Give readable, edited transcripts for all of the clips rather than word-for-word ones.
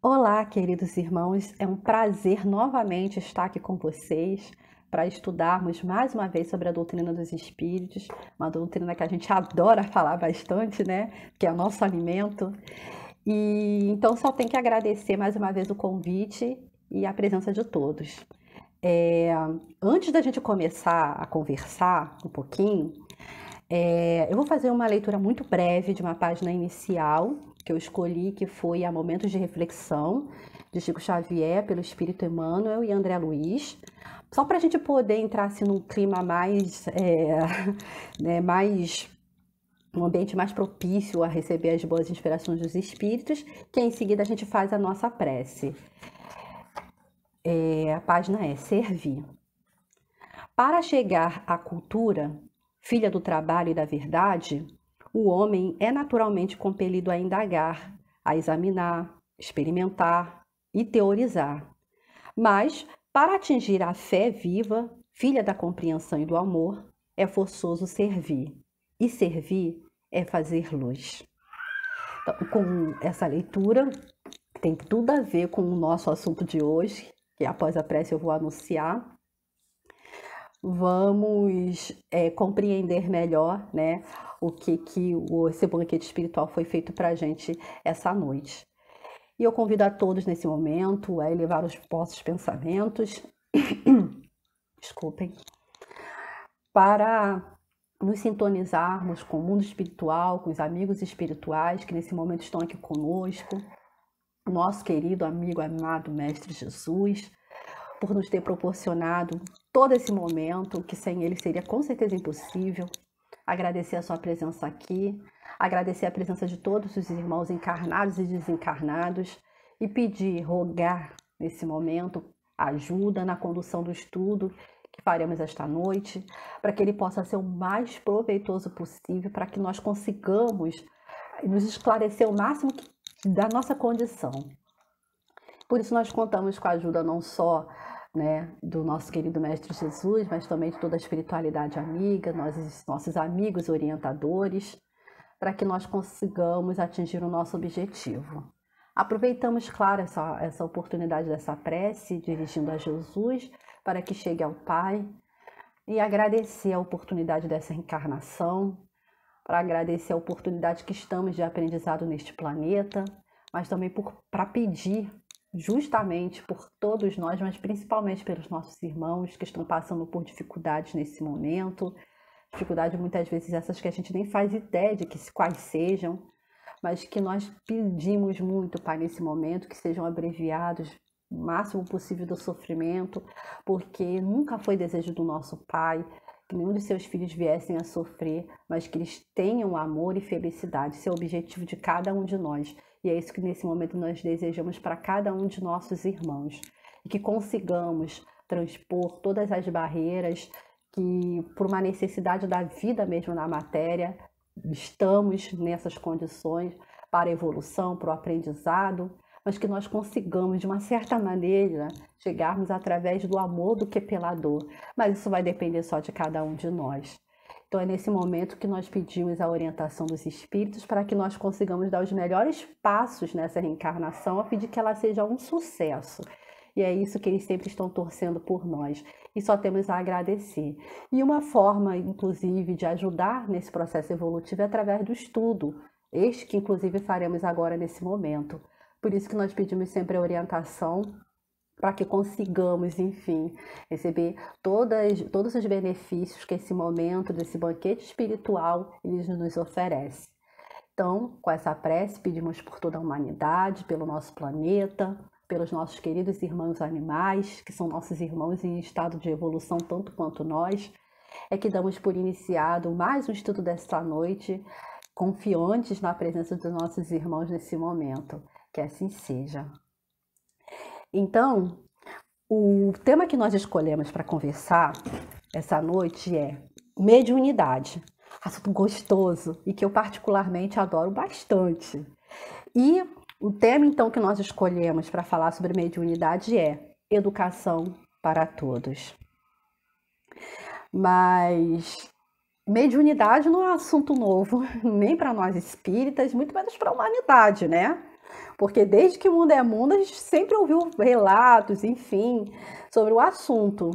Olá, queridos irmãos, é um prazer novamente estar aqui com vocês para estudarmos mais uma vez sobre a doutrina dos espíritos, uma doutrina que a gente adora falar bastante, né? Que é o nosso alimento. E então só tem que agradecer mais uma vez o convite e a presença de todos. Antes da gente começar a conversar um pouquinho, eu vou fazer uma leitura muito breve de uma página inicial que eu escolhi, que foi a Momentos de Reflexão, de Chico Xavier, pelo Espírito Emmanuel e André Luiz, só para a gente poder entrar assim, num clima mais, um ambiente mais propício a receber as boas inspirações dos espíritos, que em seguida a gente faz a nossa prece. A página é Servir. Para chegar à cultura, filha do trabalho e da verdade, o homem é naturalmente compelido a indagar, a examinar, experimentar e teorizar. Mas, para atingir a fé viva, filha da compreensão e do amor, é forçoso servir. E servir é fazer luz. Então, com essa leitura, tem tudo a ver com o nosso assunto de hoje, que após a prece eu vou anunciar. Vamos compreender melhor, né, esse banquete espiritual foi feito para a gente essa noite. E eu convido a todos nesse momento a elevar os vossos pensamentos, desculpem, para nos sintonizarmos com o mundo espiritual, com os amigos espirituais que nesse momento estão aqui conosco, nosso querido amigo amado Mestre Jesus, por nos ter proporcionado todo esse momento, que sem ele seria com certeza impossível. Agradecer a sua presença aqui, agradecer a presença de todos os irmãos encarnados e desencarnados e pedir, rogar nesse momento ajuda na condução do estudo que faremos esta noite, para que ele possa ser o mais proveitoso possível, para que nós consigamos nos esclarecer o máximo da nossa condição. Por isso nós contamos com a ajuda não só do nosso querido Mestre Jesus, mas também de toda a espiritualidade amiga, nossos amigos orientadores, para que nós consigamos atingir o nosso objetivo. Aproveitamos, claro, essa oportunidade dessa prece, dirigindo a Jesus, para que chegue ao Pai, e agradecer a oportunidade dessa encarnação, para agradecer a oportunidade que estamos de aprendizado neste planeta, mas também para pedir justamente por todos nós, mas principalmente pelos nossos irmãos que estão passando por dificuldades nesse momento, dificuldades muitas vezes essas que a gente nem faz ideia de quais sejam, mas que nós pedimos muito, Pai, nesse momento, que sejam abreviados o máximo possível do sofrimento, porque nunca foi desejo do nosso Pai que nenhum de seus filhos viessem a sofrer, mas que eles tenham amor e felicidade. Esse é o objetivo de cada um de nós. E é isso que nesse momento nós desejamos para cada um de nossos irmãos. E que consigamos transpor todas as barreiras que, por uma necessidade da vida mesmo na matéria, estamos nessas condições para a evolução, para o aprendizado, mas que nós consigamos, de uma certa maneira, chegarmos através do amor do que pela dor. Mas isso vai depender só de cada um de nós. Então é nesse momento que nós pedimos a orientação dos espíritos para que nós consigamos dar os melhores passos nessa reencarnação, a fim de que ela seja um sucesso. E é isso que eles sempre estão torcendo por nós. E só temos a agradecer. E uma forma, inclusive, de ajudar nesse processo evolutivo é através do estudo. Este que, inclusive, faremos agora nesse momento. Por isso que nós pedimos sempre a orientação para que consigamos, enfim, receber todos os benefícios que esse momento, desse banquete espiritual, ele nos oferece. Então, com essa prece, pedimos por toda a humanidade, pelo nosso planeta, pelos nossos queridos irmãos animais, que são nossos irmãos em estado de evolução tanto quanto nós, é que damos por iniciado mais um estudo desta noite, confiantes na presença dos nossos irmãos nesse momento. Que assim seja. Então, o tema que nós escolhemos para conversar essa noite é mediunidade. Assunto gostoso e que eu particularmente adoro bastante. E o tema, então, que nós escolhemos para falar sobre mediunidade é educação para todos. Mas mediunidade não é um assunto novo, nem para nós espíritas, muito menos para a humanidade, né? Porque desde que o mundo é mundo, a gente sempre ouviu relatos, enfim, sobre o assunto,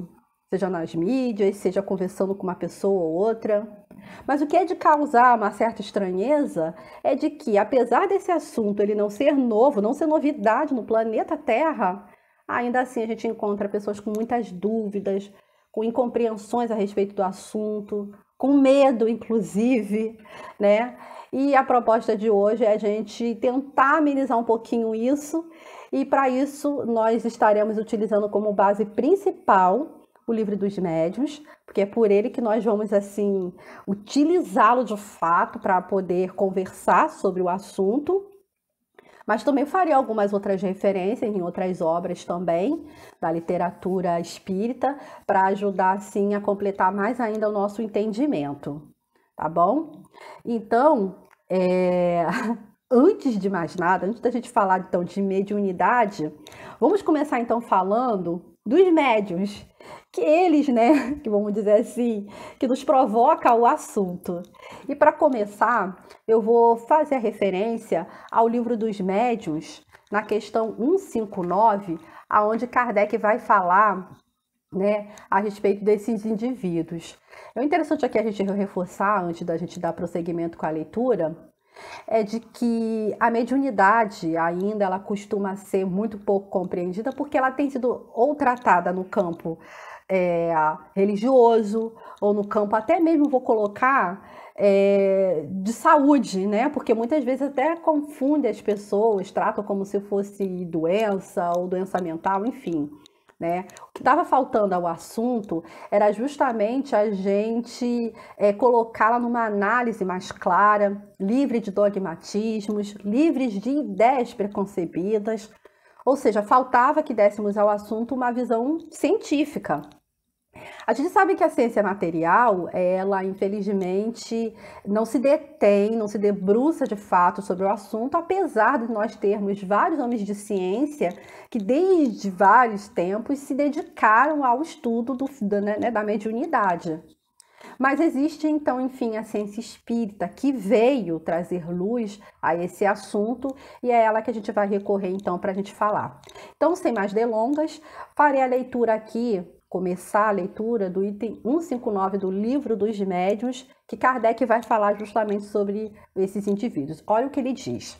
seja nas mídias, seja conversando com uma pessoa ou outra. Mas o que é de causar uma certa estranheza é de que, apesar desse assunto ele não ser novo, não ser novidade no planeta Terra, ainda assim a gente encontra pessoas com muitas dúvidas, com incompreensões a respeito do assunto, com medo, inclusive, né? E a proposta de hoje é a gente tentar amenizar um pouquinho isso, e para isso nós estaremos utilizando como base principal o Livro dos Médiuns, porque é por ele que nós vamos, assim, utilizá-lo de fato para poder conversar sobre o assunto. Mas também farei algumas outras referências em outras obras também, da literatura espírita, para ajudar, assim, a completar mais ainda o nosso entendimento, tá bom? Então, antes de mais nada, antes da gente falar, então, de mediunidade, vamos começar, então, falando dos médiuns, que eles, né, que vamos dizer assim, que nos provoca o assunto. E para começar, eu vou fazer a referência ao Livro dos Médiuns, na questão 159, aonde Kardec vai falar, né, a respeito desses indivíduos. É interessante aqui a gente reforçar, antes da gente dar prosseguimento com a leitura, é de que a mediunidade ainda ela costuma ser muito pouco compreendida porque ela tem sido ou tratada no campo religioso ou no campo até mesmo, vou colocar, de saúde, né? Porque muitas vezes até confunde as pessoas, tratam como se fosse doença ou doença mental, enfim. Né? O que estava faltando ao assunto era justamente a gente colocá-la numa análise mais clara, livre de dogmatismos, livres de ideias preconcebidas, ou seja, faltava que dessemos ao assunto uma visão científica. A gente sabe que a ciência material, ela infelizmente não se detém, não se debruça de fato sobre o assunto, apesar de nós termos vários homens de ciência que desde vários tempos se dedicaram ao estudo da mediunidade. Mas existe então, enfim, a ciência espírita que veio trazer luz a esse assunto e é ela que a gente vai recorrer então para a gente falar. Então, sem mais delongas, farei a leitura aqui, começar a leitura do item 159 do Livro dos Médiuns, que Kardec vai falar justamente sobre esses indivíduos. Olha o que ele diz.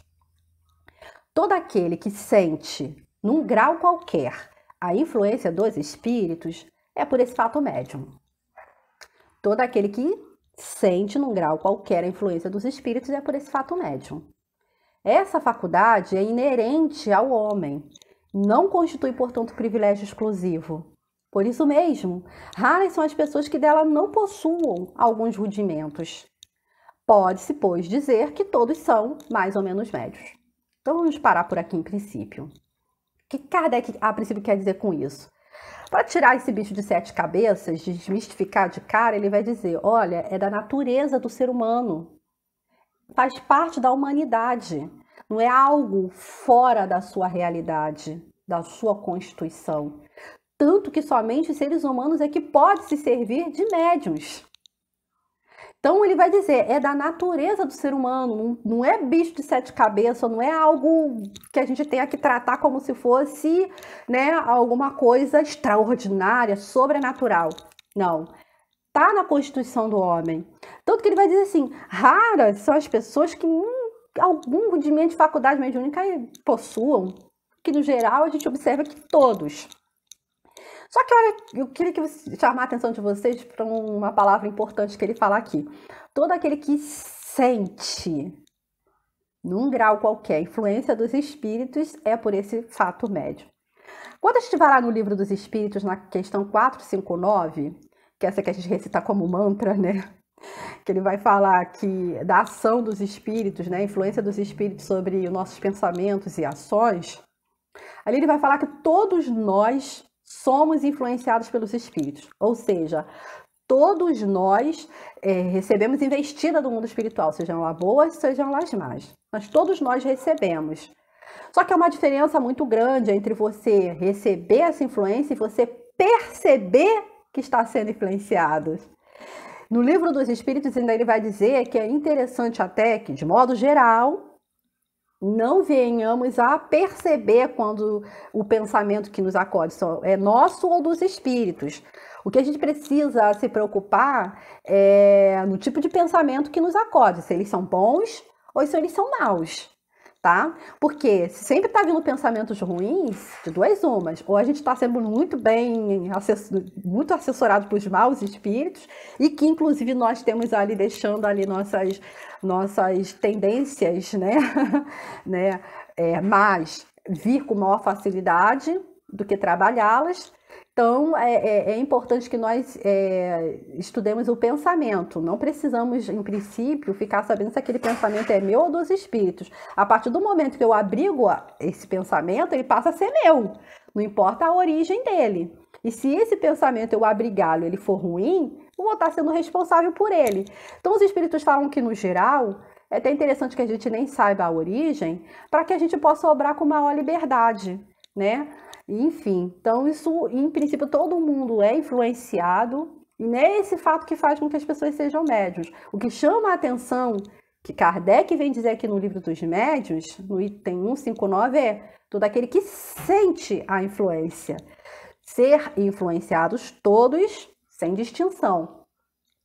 Todo aquele que sente, num grau qualquer, a influência dos espíritos é por esse fato médium. Todo aquele que sente, num grau qualquer, a influência dos espíritos é por esse fato médium. Essa faculdade é inerente ao homem, não constitui, portanto, privilégio exclusivo. Por isso mesmo, raras são as pessoas que dela não possuam alguns rudimentos. Pode-se, pois, dizer que todos são mais ou menos médios. Então vamos parar por aqui em princípio. O que Kardec, a princípio, quer dizer com isso? Para tirar esse bicho de 7 cabeças, desmistificar de cara, ele vai dizer, olha, é da natureza do ser humano. Faz parte da humanidade. Não é algo fora da sua realidade, da sua constituição. Tanto que somente os seres humanos é que podem se servir de médiuns. Então ele vai dizer, é da natureza do ser humano, não é bicho de 7 cabeças, não é algo que a gente tenha que tratar como se fosse, né, alguma coisa extraordinária, sobrenatural. Não, está na constituição do homem. Tanto que ele vai dizer assim, raras são as pessoas que algum rudimento de faculdade mediúnica possuam, que no geral a gente observa que todos. Só que, olha, eu queria chamar a atenção de vocês para uma palavra importante que ele fala aqui. Todo aquele que sente, num grau qualquer, influência dos espíritos é por esse fato médio. Quando a gente vai lá no Livro dos Espíritos, na questão 459, que é essa que a gente recita como mantra, né? Que ele vai falar que da ação dos espíritos, né? A influência dos espíritos sobre os nossos pensamentos e ações. Ali ele vai falar que todos nós somos influenciados pelos espíritos, ou seja, todos nós recebemos investida do mundo espiritual, sejam lá boas, sejam lá más, mas todos nós recebemos. Só que é uma diferença muito grande entre você receber essa influência e você perceber que está sendo influenciado. No Livro dos Espíritos ainda ele vai dizer que é interessante até que, de modo geral, não venhamos a perceber quando o pensamento que nos acode é nosso ou dos espíritos. O que a gente precisa se preocupar é no tipo de pensamento que nos acode, se eles são bons ou se eles são maus, tá? Porque se sempre está vindo pensamentos ruins, de duas umas, ou a gente está sendo muito bem, muito assessorado pelos maus espíritos, e que inclusive nós temos ali, deixando ali nossas tendências, né, mas vir com maior facilidade do que trabalhá-las. Então, é importante que nós estudemos o pensamento. Não precisamos, em princípio, ficar sabendo se aquele pensamento é meu ou dos espíritos. A partir do momento que eu abrigo esse pensamento, ele passa a ser meu. Não importa a origem dele. E se esse pensamento eu abrigá-lo, ele for ruim, eu vou estar sendo responsável por ele. Então, os espíritos falam que, no geral, é até interessante que a gente nem saiba a origem, para que a gente possa obrar com maior liberdade, né? Enfim, então isso, em princípio, todo mundo é influenciado, e não é esse fato que faz com que as pessoas sejam médiuns. O que chama a atenção, que Kardec vem dizer aqui no Livro dos Médiuns, no item 159, é todo aquele que sente a influência. Ser influenciados todos, sem distinção,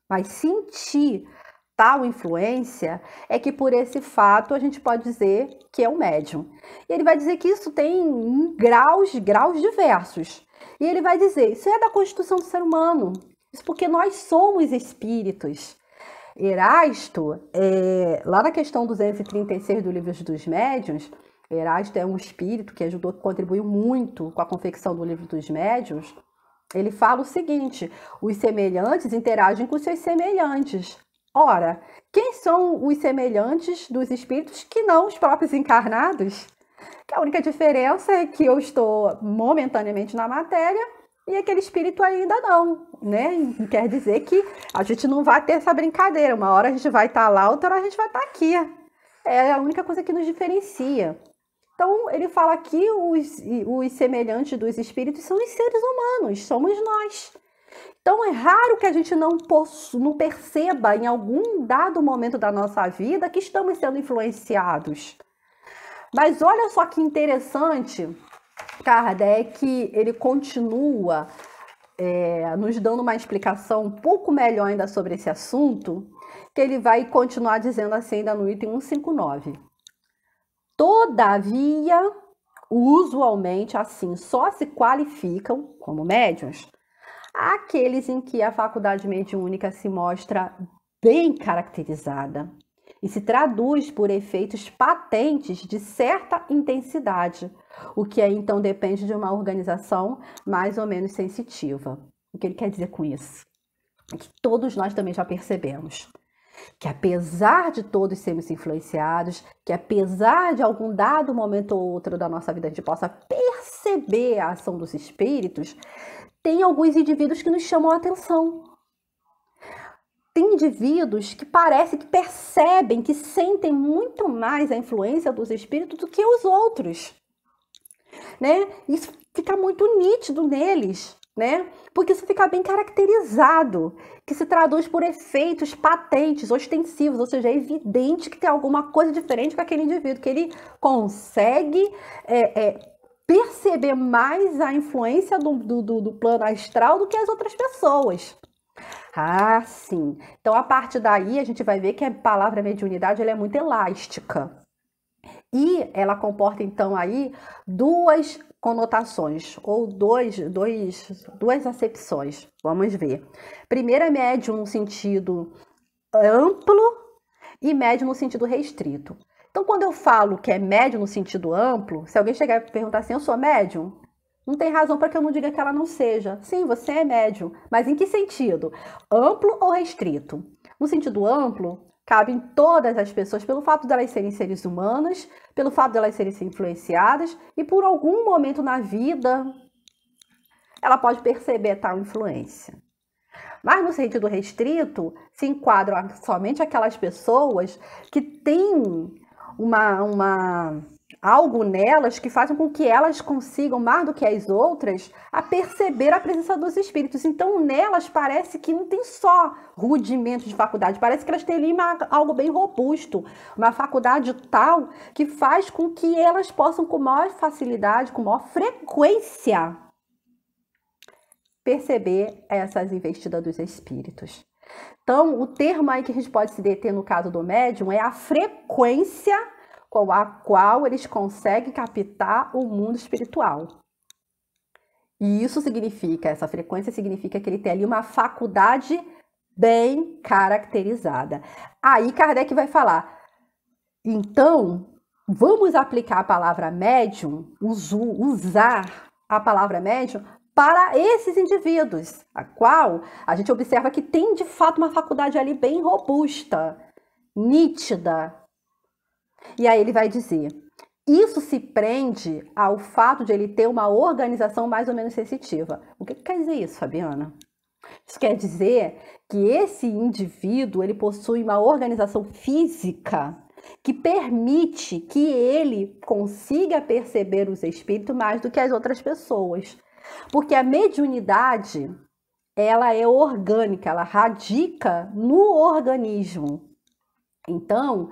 mas sentir tal influência é que por esse fato a gente pode dizer que é um médium. E ele vai dizer que isso tem graus diversos. E ele vai dizer, isso é da constituição do ser humano. Isso porque nós somos espíritos. Erasto, lá na questão 236 do Livro dos Médiuns, Erasto é um espírito que ajudou, que contribuiu muito com a confecção do Livro dos Médiuns. Ele fala o seguinte, os semelhantes interagem com os seus semelhantes. Ora, quem são os semelhantes dos espíritos que não os próprios encarnados? Que a única diferença é que eu estou momentaneamente na matéria e aquele espírito ainda não, né? E quer dizer que a gente não vai ter essa brincadeira. Uma hora a gente vai estar lá, outra hora a gente vai estar aqui. É a única coisa que nos diferencia. Então, ele fala que os semelhantes dos espíritos são os seres humanos, somos nós. Então, é raro que a gente não perceba em algum dado momento da nossa vida que estamos sendo influenciados. Mas olha só que interessante, Kardec, ele continua nos dando uma explicação um pouco melhor ainda sobre esse assunto, que ele vai continuar dizendo assim ainda no item 159. Todavia, usualmente assim, só se qualificam como médiuns aqueles em que a faculdade mediúnica se mostra bem caracterizada e se traduz por efeitos patentes de certa intensidade, o que aí então depende de uma organização mais ou menos sensitiva. O que ele quer dizer com isso? É que todos nós também já percebemos que apesar de todos sermos influenciados, que apesar de algum dado momento ou outro da nossa vida a gente possa perceber a ação dos espíritos, tem alguns indivíduos que nos chamam a atenção. Tem indivíduos que parecem que percebem, que sentem muito mais a influência dos espíritos do que os outros, né? Isso fica muito nítido neles, né? Porque isso fica bem caracterizado, que se traduz por efeitos patentes, ostensivos, ou seja, é evidente que tem alguma coisa diferente com aquele indivíduo, que ele consegue perceber mais a influência do plano astral do que as outras pessoas. Ah, sim. Então, a partir daí, a gente vai ver que a palavra mediunidade ela é muito elástica. E ela comporta, então, aí duas conotações, ou duas acepções. Vamos ver. Primeiro é médium no sentido amplo e médium no sentido restrito. Então, quando eu falo que é médium no sentido amplo, se alguém chegar e perguntar assim, eu sou médium? Não tem razão para que eu não diga que ela não seja. Sim, você é médium, mas em que sentido? Amplo ou restrito? No sentido amplo, cabem todas as pessoas pelo fato de elas serem seres humanos, pelo fato de elas serem influenciadas e por algum momento na vida ela pode perceber tal influência. Mas no sentido restrito, se enquadram somente aquelas pessoas que têm uma algo nelas que fazem com que elas consigam, mais do que as outras, a perceber a presença dos espíritos. Então, nelas parece que não tem só rudimentos de faculdade, parece que elas têm ali algo bem robusto, uma faculdade tal que faz com que elas possam, com maior facilidade, com maior frequência, perceber essas investidas dos espíritos. Então, o termo aí que a gente pode se deter no caso do médium é a frequência com a qual eles conseguem captar o mundo espiritual. E isso significa, essa frequência significa que ele tem ali uma faculdade bem caracterizada. Aí Kardec vai falar, então, vamos aplicar a palavra médium, usar a palavra médium para esses indivíduos, a qual a gente observa que tem de fato uma faculdade ali bem robusta, nítida. E aí ele vai dizer, isso se prende ao fato de ele ter uma organização mais ou menos sensitiva. O que quer dizer isso, Fabiana? Isso quer dizer que esse indivíduo ele possui uma organização física que permite que ele consiga perceber os espíritos mais do que as outras pessoas. Porque a mediunidade, ela é orgânica, ela radica no organismo. Então,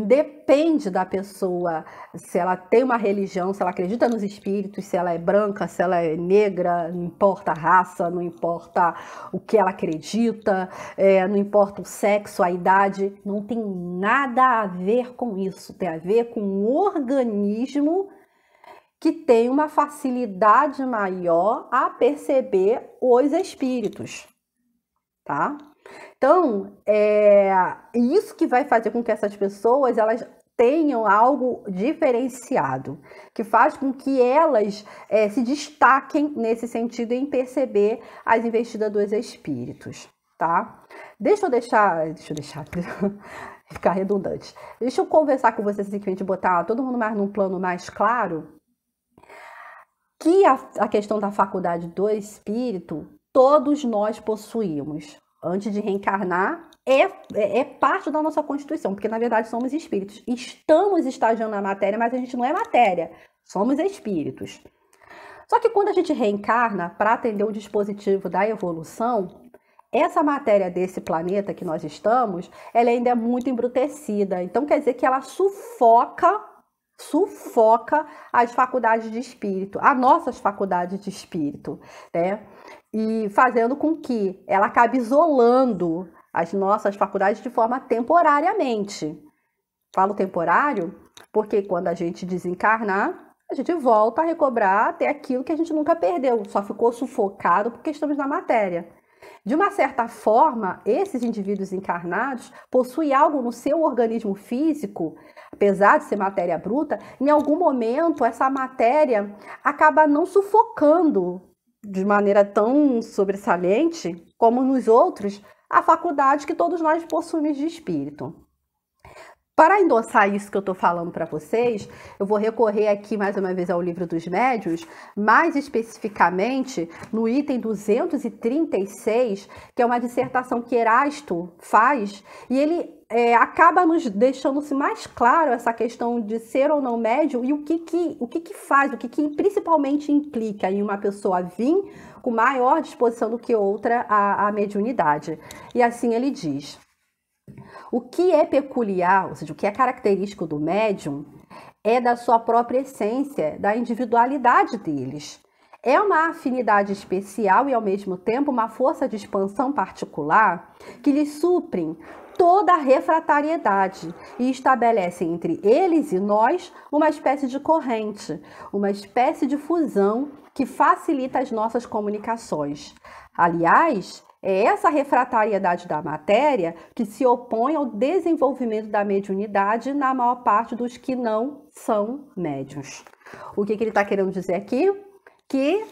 depende da pessoa, se ela tem uma religião, se ela acredita nos espíritos, se ela é branca, se ela é negra, não importa a raça, não importa o que ela acredita, não importa o sexo, a idade, não tem nada a ver com isso, tem a ver com um organismo que tem uma facilidade maior a perceber os espíritos, tá? Então, isso que vai fazer com que essas pessoas elas tenham algo diferenciado, que faz com que elas se destaquem nesse sentido em perceber as investidas dos espíritos, tá? Deixa eu deixar ficar redundante. Deixa eu conversar com vocês assim, que a gente botar todo mundo mais num plano mais claro, que a questão da faculdade do espírito, todos nós possuímos. Antes de reencarnar, é parte da nossa constituição, porque na verdade somos espíritos. Estamos estagiando na matéria, mas a gente não é matéria, somos espíritos. Só que quando a gente reencarna para atender o dispositivo da evolução, essa matéria desse planeta que nós estamos, ela ainda é muito embrutecida. Então quer dizer que ela sufoca as faculdades de espírito, as nossas faculdades de espírito, né? E fazendo com que ela acabe isolando as nossas faculdades de forma temporariamente. Falo temporário porque quando a gente desencarnar, a gente volta a recobrar até aquilo que a gente nunca perdeu, só ficou sufocado porque estamos na matéria. De uma certa forma, esses indivíduos encarnados possuem algo no seu organismo físico, apesar de ser matéria bruta, em algum momento essa matéria acaba não sufocando de maneira tão sobressalente como nos outros a faculdade que todos nós possuímos de espírito. Para endossar isso que eu estou falando para vocês, eu vou recorrer aqui mais uma vez ao Livro dos Médiuns, mais especificamente no item 236, que é uma dissertação que Erasto faz, e ele acaba nos deixando-se mais claro essa questão de ser ou não médium e o que faz, o que principalmente implica em uma pessoa vir com maior disposição do que outra à mediunidade. E assim ele diz: o que é peculiar, ou seja, o que é característico do médium, é da sua própria essência, da individualidade deles. É uma afinidade especial e, ao mesmo tempo, uma força de expansão particular que lhes suprem toda a refratariedade e estabelecem entre eles e nós uma espécie de corrente, uma espécie de fusão que facilita as nossas comunicações. Aliás, é essa refratariedade da matéria que se opõe ao desenvolvimento da mediunidade na maior parte dos que não são médiuns. O que ele está querendo dizer aqui? Que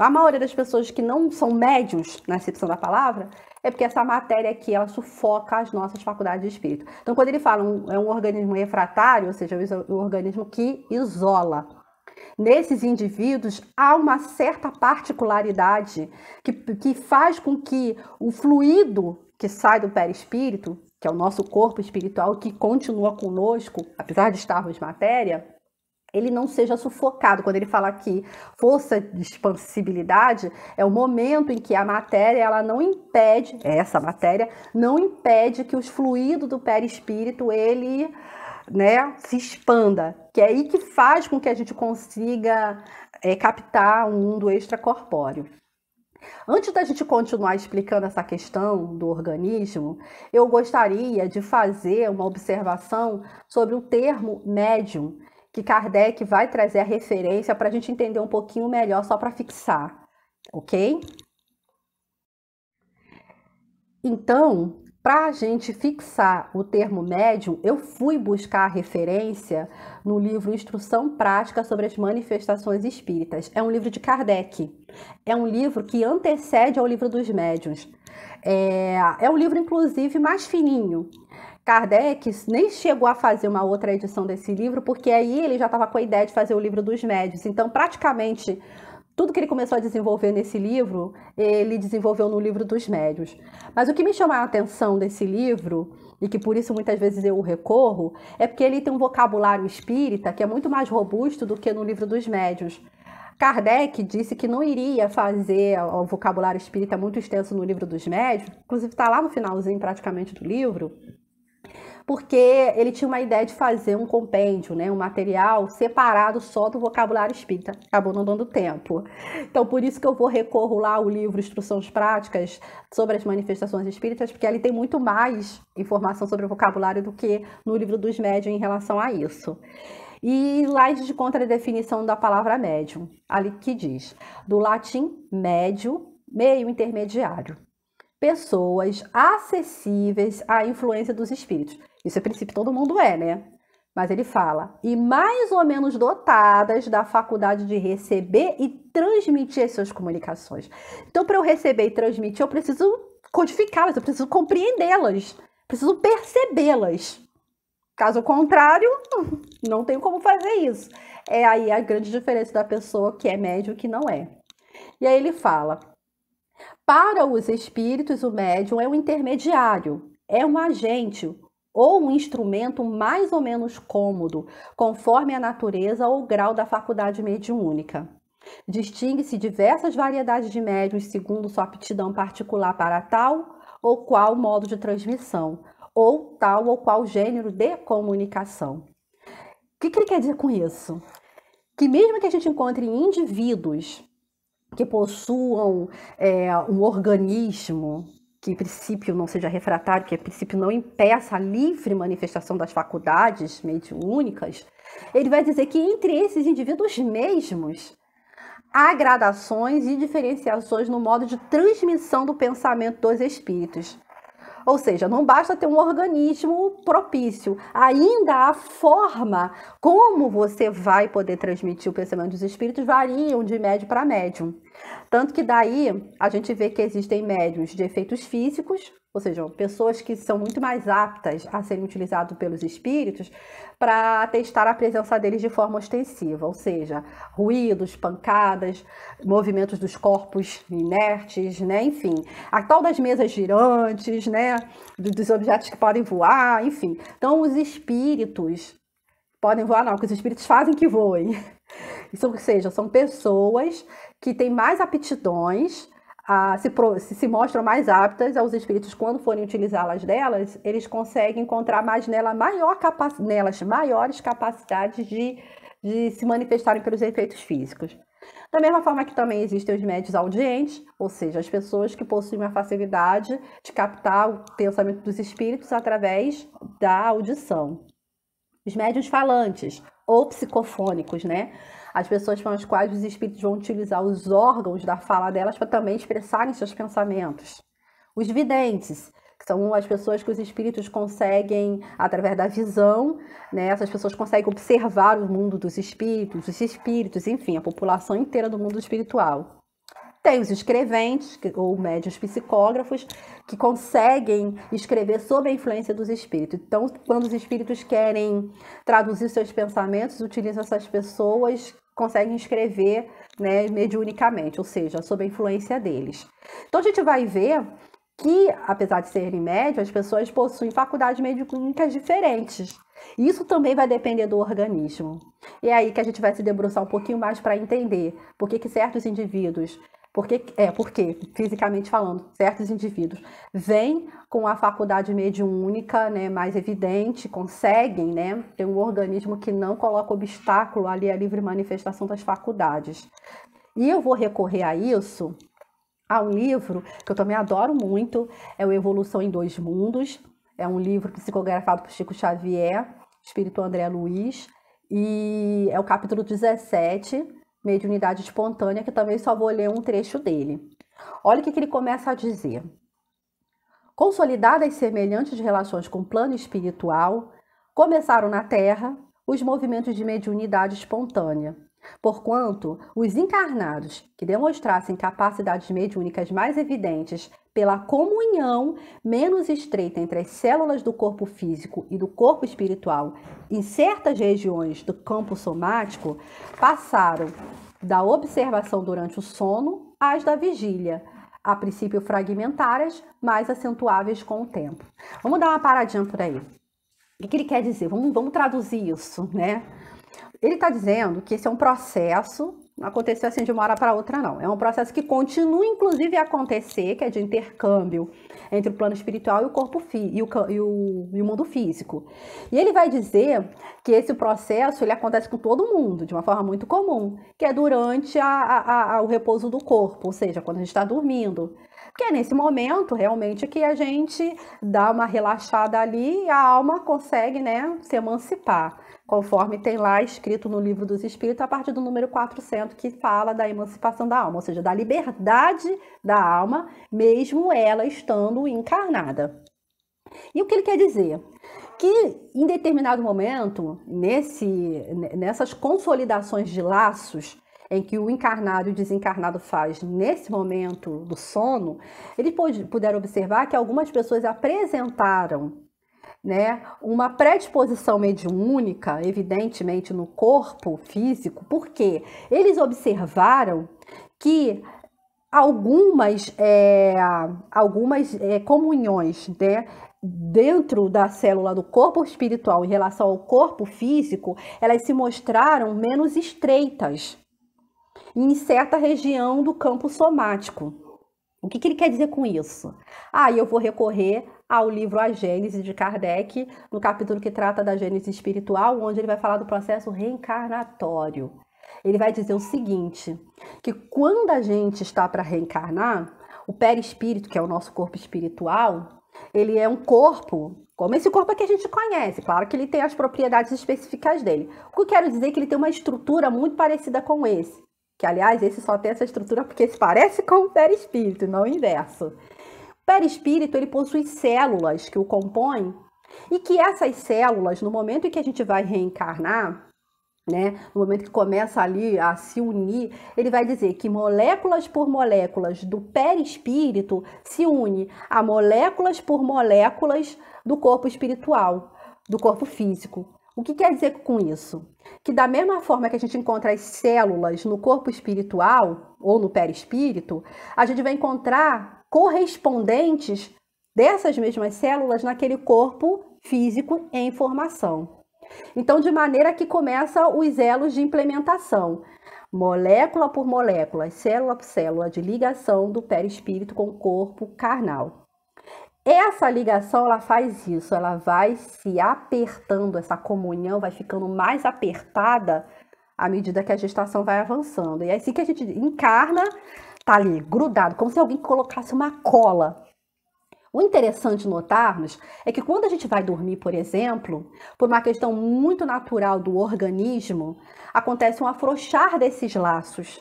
a maioria das pessoas que não são médiuns, na acepção da palavra, é porque essa matéria aqui, ela sufoca as nossas faculdades de espírito. Então, quando ele fala é um organismo refratário, ou seja, um organismo que isola. Nesses indivíduos, há uma certa particularidade que faz com que o fluido que sai do perispírito, que é o nosso corpo espiritual que continua conosco, apesar de estarmos matéria, ele não seja sufocado. Quando ele fala aqui força de expansibilidade, é o momento em que a matéria, ela não impede, essa matéria, não impede que os fluidos do perispírito, ele, né, se expanda. Que é aí que faz com que a gente consiga captar um mundo extracorpóreo. Antes da gente continuar explicando essa questão do organismo, eu gostaria de fazer uma observação sobre o termo médium, que Kardec vai trazer a referência para a gente entender um pouquinho melhor, só para fixar, ok? Então, para a gente fixar o termo médium, eu fui buscar a referência no livro Instrução Prática sobre as Manifestações Espíritas. É um livro de Kardec. É um livro que antecede ao livro dos médiuns. É um livro, inclusive, mais fininho. Kardec nem chegou a fazer uma outra edição desse livro, porque aí ele já estava com a ideia de fazer o livro dos médiuns. Então, praticamente, tudo que ele começou a desenvolver nesse livro, ele desenvolveu no livro dos médiuns. Mas o que me chama a atenção desse livro, e que por isso muitas vezes eu recorro, é porque ele tem um vocabulário espírita que é muito mais robusto do que no livro dos médiuns. Kardec disse que não iria fazer o vocabulário espírita muito extenso no livro dos médiuns, inclusive está lá no finalzinho praticamente do livro, porque ele tinha uma ideia de fazer um compêndio, né, um material separado só do vocabulário espírita. Acabou não dando tempo. Então, por isso que eu vou recorrer lá ao livro Instruções Práticas sobre as Manifestações Espíritas, porque ali tem muito mais informação sobre o vocabulário do que no livro dos médiuns em relação a isso. E lá a gente encontra a definição da palavra médium, ali que diz, do latim médio, meio intermediário. Pessoas acessíveis à influência dos espíritos. Isso, a princípio, todo mundo é, né? Mas ele fala, e mais ou menos dotadas da faculdade de receber e transmitir as suas comunicações. Então, para eu receber e transmitir, eu preciso codificá-las, eu preciso compreendê-las, preciso percebê-las. Caso contrário, não tenho como fazer isso. É aí a grande diferença da pessoa que é médium e que não é. E aí ele fala, para os espíritos, o médium é um intermediário, é um agente ou um instrumento mais ou menos cômodo, conforme a natureza ou grau da faculdade mediúnica. Distingue-se diversas variedades de médiuns segundo sua aptidão particular para tal ou qual modo de transmissão, ou tal ou qual gênero de comunicação. O que ele quer dizer com isso? Que mesmo que a gente encontre indivíduos que possuam um organismo que, em princípio, não seja refratário, que, em princípio, não impeça a livre manifestação das faculdades mediúnicas, ele vai dizer que entre esses indivíduos mesmos há gradações e diferenciações no modo de transmissão do pensamento dos espíritos. Ou seja, não basta ter um organismo propício, ainda a forma como você vai poder transmitir o pensamento dos espíritos variam de médium para médium. Tanto que daí a gente vê que existem médiuns de efeitos físicos, ou seja, pessoas que são muito mais aptas a serem utilizados pelos espíritos para testar a presença deles de forma ostensiva, ou seja, ruídos, pancadas, movimentos dos corpos inertes, né? Enfim, a tal das mesas girantes, né? Dos objetos que podem voar, enfim. Então, os espíritos podem voar, não, porque os espíritos fazem que voem. Isso, ou seja, são pessoas que têm mais aptidões, se mostram mais aptas aos espíritos quando forem utilizá-las delas, eles conseguem encontrar mais nelas maiores capacidades de se manifestarem pelos efeitos físicos. Da mesma forma que também existem os médiuns audientes, ou seja, as pessoas que possuem a facilidade de captar o pensamento dos espíritos através da audição. Os médiuns falantes ou psicofônicos, né? As pessoas com as quais os espíritos vão utilizar os órgãos da fala delas para também expressarem seus pensamentos. Os videntes, que são as pessoas que os espíritos conseguem, através da visão, né? Essas pessoas conseguem observar o mundo dos espíritos, os espíritos, enfim, a população inteira do mundo espiritual. Tem os escreventes, ou médiuns psicógrafos, que conseguem escrever sob a influência dos espíritos. Então, quando os espíritos querem traduzir seus pensamentos, utilizam essas pessoas, conseguem escrever, né, mediunicamente, ou seja, sob a influência deles. Então, a gente vai ver que, apesar de serem médios, as pessoas possuem faculdades mediúnicas diferentes. Isso também vai depender do organismo. E é aí que a gente vai se debruçar um pouquinho mais para entender por que certos indivíduos, porque fisicamente falando, certos indivíduos vêm com a faculdade mediúnica, né, mais evidente, conseguem, né, ter um organismo que não coloca obstáculo ali à livre manifestação das faculdades. E eu vou recorrer a isso, a um livro que eu também adoro muito, é o Evolução em Dois Mundos. É um livro psicografado por Chico Xavier, Espírito André Luiz, e é o capítulo 17, Mediunidade Espontânea, que também só vou ler um trecho dele. Olha o que ele começa a dizer. Consolidadas semelhantes relações com o plano espiritual, começaram na Terra os movimentos de mediunidade espontânea, porquanto os encarnados que demonstrassem capacidades mediúnicas mais evidentes pela comunhão menos estreita entre as células do corpo físico e do corpo espiritual em certas regiões do campo somático, passaram da observação durante o sono às da vigília, a princípio fragmentárias, mais acentuáveis com o tempo. Vamos dar uma paradinha por aí. O que ele quer dizer? Vamos traduzir isso, né? Ele está dizendo que esse é um processo, não aconteceu assim de uma hora para outra, não. É um processo que continua, inclusive, a acontecer, que é de intercâmbio entre o plano espiritual e o corpo e o mundo físico. E ele vai dizer que esse processo ele acontece com todo mundo, de uma forma muito comum, que é durante o repouso do corpo, ou seja, quando a gente está dormindo. Porque é nesse momento, realmente, que a gente dá uma relaxada ali e a alma consegue, né, se emancipar, conforme tem lá escrito no Livro dos Espíritos, a partir do número 400, que fala da emancipação da alma, ou seja, da liberdade da alma, mesmo ela estando encarnada. E o que ele quer dizer? Que em determinado momento, nessas consolidações de laços, em que o encarnado e o desencarnado faz nesse momento do sono, eles puderam observar que algumas pessoas apresentaram, né, uma predisposição mediúnica, evidentemente, no corpo físico, porque eles observaram que algumas comunhões, né, dentro da célula do corpo espiritual em relação ao corpo físico, elas se mostraram menos estreitas em certa região do campo somático. O que ele quer dizer com isso? Eu vou recorrer ao livro A Gênese de Kardec, no capítulo que trata da gênese espiritual, onde ele vai falar do processo reencarnatório. Ele vai dizer o seguinte, que quando a gente está para reencarnar, o perispírito, que é o nosso corpo espiritual, ele é um corpo, como esse corpo que a gente conhece, claro que ele tem as propriedades específicas dele. O que eu quero dizer é que ele tem uma estrutura muito parecida com esse, que aliás, esse só tem essa estrutura porque se parece com o perispírito, não o inverso. O perispírito, ele possui células que o compõem e que essas células, no momento em que a gente vai reencarnar, né, no momento que começa ali a se unir, ele vai dizer que moléculas por moléculas do perispírito se une a moléculas por moléculas do corpo espiritual, do corpo físico. O que quer dizer com isso? Que da mesma forma que a gente encontra as células no corpo espiritual ou no perispírito, a gente vai encontrar correspondentes dessas mesmas células naquele corpo físico em formação. Então, de maneira que começam os elos de implementação, molécula por molécula, célula por célula, de ligação do perispírito com o corpo carnal. Essa ligação, ela faz isso, ela vai se apertando, essa comunhão vai ficando mais apertada à medida que a gestação vai avançando. E é assim que a gente encarna, tá ali, grudado, como se alguém colocasse uma cola. O interessante notarmos é que quando a gente vai dormir, por exemplo, por uma questão muito natural do organismo, acontece um afrouxar desses laços,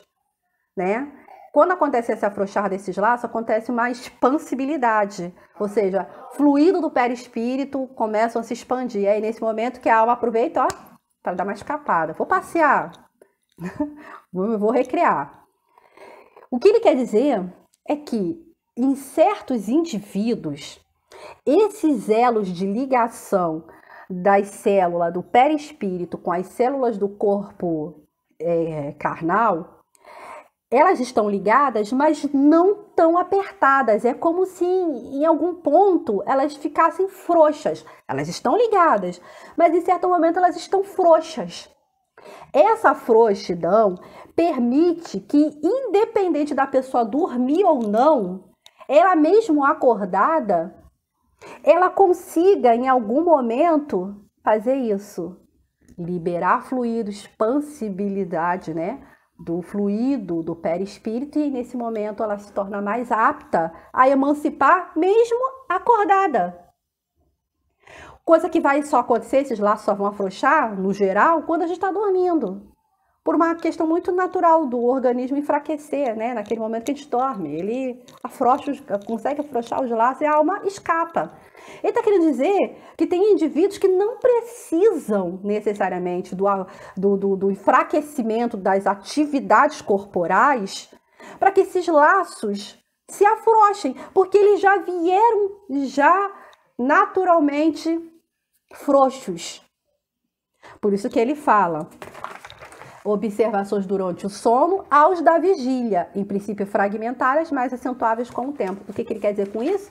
né? Quando acontece esse afrouxar desses laços, acontece uma expansibilidade, ou seja, fluido do perispírito começam a se expandir. É aí nesse momento que a alma aproveita, ó, para dar uma escapada. Vou passear, vou recrear. O que ele quer dizer é que em certos indivíduos, esses elos de ligação das células do perispírito com as células do corpo carnal, elas estão ligadas, mas não tão apertadas. É como se em algum ponto elas ficassem frouxas. Elas estão ligadas, mas em certo momento elas estão frouxas. Essa frouxidão permite que, independente da pessoa dormir ou não, ela mesmo acordada, ela consiga em algum momento fazer isso, liberar fluido, expansibilidade, né? Do fluido do perispírito, e nesse momento ela se torna mais apta a emancipar mesmo acordada. Coisa que vai só acontecer, esses laços só vão afrouxar, no geral, quando a gente está dormindo. Por uma questão muito natural do organismo enfraquecer, né? Naquele momento que a gente dorme. Ele consegue afrouxar os laços e a alma escapa. Ele está querendo dizer que tem indivíduos que não precisam necessariamente do enfraquecimento das atividades corporais para que esses laços se afrouxem, porque eles já vieram naturalmente frouxos. Por isso que ele fala: observações durante o sono aos da vigília, em princípio fragmentárias, mais acentuáveis com o tempo. O que ele quer dizer com isso?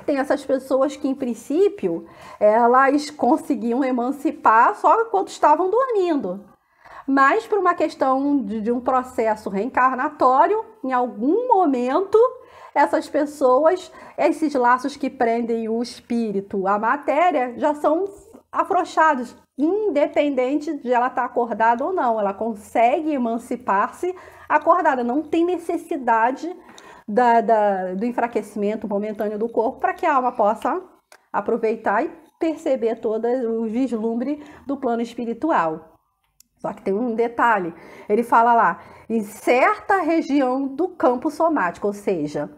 Tem essas pessoas que, em princípio, elas conseguiam emancipar só quando estavam dormindo. Mas, por uma questão de um processo reencarnatório, em algum momento, essas pessoas, esses laços que prendem o espírito à matéria, já são afrouxados, independente de ela estar acordada ou não. Ela consegue emancipar-se acordada, não tem necessidade do enfraquecimento momentâneo do corpo para que a alma possa aproveitar e perceber todo o vislumbre do plano espiritual. Só que tem um detalhe, ele fala lá, em certa região do campo somático, ou seja,